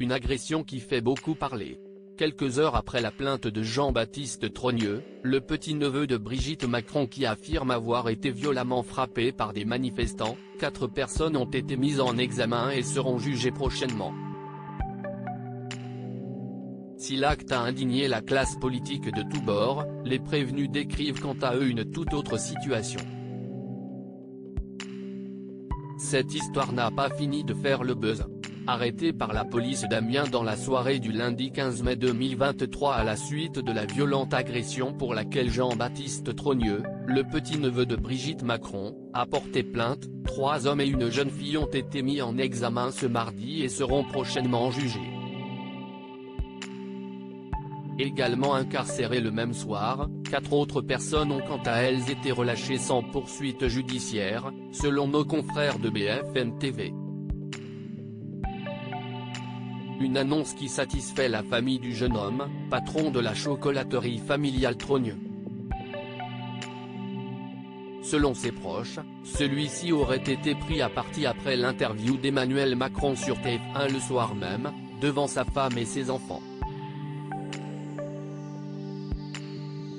une agression qui fait beaucoup parler. Quelques heures après la plainte de Jean-Baptiste Trogneux, le petit-neveu de Brigitte Macron qui affirme avoir été violemment frappé par des manifestants, 4 personnes ont été mises en examen et seront jugées prochainement. Si l'acte a indigné la classe politique de tous bords, les prévenus décrivent quant à eux une toute autre situation. Cette histoire n'a pas fini de faire le buzz. Arrêté par la police d'Amiens dans la soirée du lundi 15 mai 2023 à la suite de la violente agression pour laquelle Jean-Baptiste Trogneux, le petit-neveu de Brigitte Macron, a porté plainte, 3 hommes et une jeune fille ont été mis en examen ce mardi et seront prochainement jugés. Également incarcérées le même soir, 4 autres personnes ont quant à elles été relâchées sans poursuite judiciaire, selon nos confrères de BFM TV. Une annonce qui satisfait la famille du jeune homme, patron de la chocolaterie familiale Trogneux. Selon ses proches, celui-ci aurait été pris à partie après l'interview d'Emmanuel Macron sur TF1 le soir même, devant sa femme et ses enfants.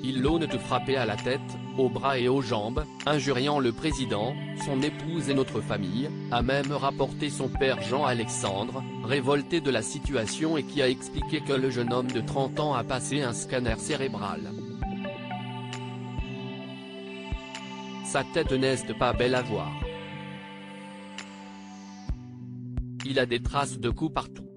Il l'aune de frapper à la tête, aux bras et aux jambes, injuriant le président, son épouse et notre famille, a même rapporté son père Jean-Alexandre, révolté de la situation et qui a expliqué que le jeune homme de 30 ans a passé un scanner cérébral. Sa tête n'est pas belle à voir. Il a des traces de coups partout.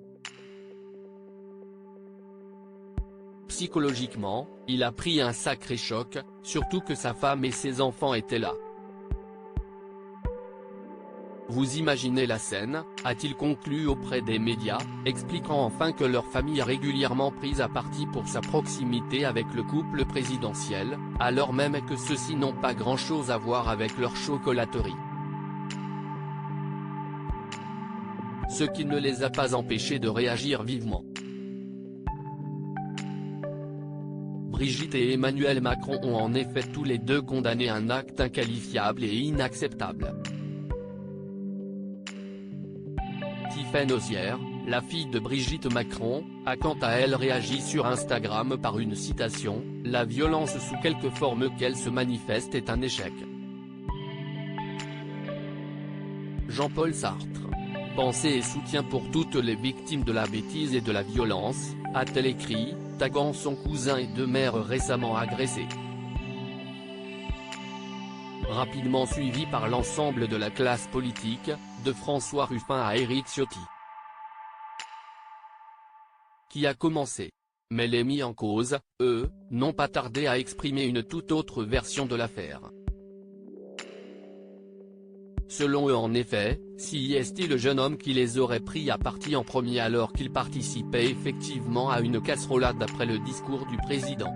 Psychologiquement, il a pris un sacré choc, surtout que sa femme et ses enfants étaient là. Vous imaginez la scène, a-t-il conclu auprès des médias, expliquant enfin que leur famille est régulièrement prise à partie pour sa proximité avec le couple présidentiel, alors même que ceux-ci n'ont pas grand-chose à voir avec leur chocolaterie. Ce qui ne les a pas empêchés de réagir vivement. Brigitte et Emmanuel Macron ont en effet tous les deux condamné un acte inqualifiable et inacceptable. Tiffaine Ozière, la fille de Brigitte Macron, a quant à elle réagi sur Instagram par une citation, « La violence sous quelque forme qu'elle se manifeste est un échec ». Jean-Paul Sartre. Pensée et soutien pour toutes les victimes de la bêtise et de la violence, a-t-elle écrit, taguant son cousin et 2 mères récemment agressés. Rapidement suivi par l'ensemble de la classe politique, de François Ruffin à Éric Ciotti. Qui a commencé. Mais les mis en cause, eux, n'ont pas tardé à exprimer une toute autre version de l'affaire. Selon eux en effet, si est-il le jeune homme qui les aurait pris à partie en premier alors qu'il participait effectivement à une casserolade après le discours du président.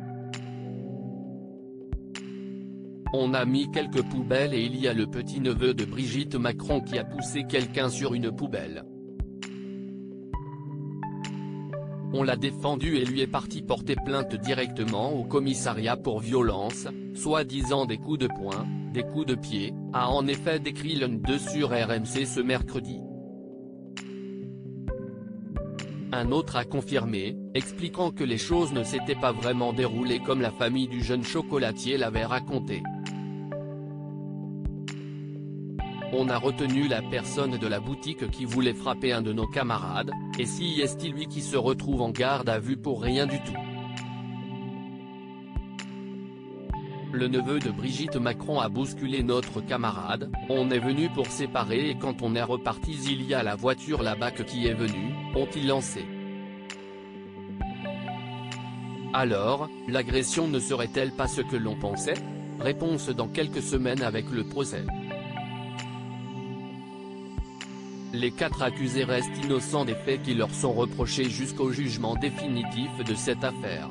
On a mis quelques poubelles et il y a le petit-neveu de Brigitte Macron qui a poussé quelqu'un sur une poubelle. On l'a défendu et lui est parti porter plainte directement au commissariat pour violence, soi-disant des coups de poing, des coups de pied, a en effet décrit l'un d'eux sur RMC ce mercredi. Un autre a confirmé, expliquant que les choses ne s'étaient pas vraiment déroulées comme la famille du jeune chocolatier l'avait raconté. On a retenu la personne de la boutique qui voulait frapper un de nos camarades, et si est-il lui qui se retrouve en garde à vue pour rien du tout. Le neveu de Brigitte Macron a bousculé notre camarade, on est venu pour séparer et quand on est reparti il y a la voiture là-bas qui est venue, ont-ils lancé. Alors, l'agression ne serait-elle pas ce que l'on pensait? Réponse dans quelques semaines avec le procès. Les 4 accusés restent innocents des faits qui leur sont reprochés jusqu'au jugement définitif de cette affaire.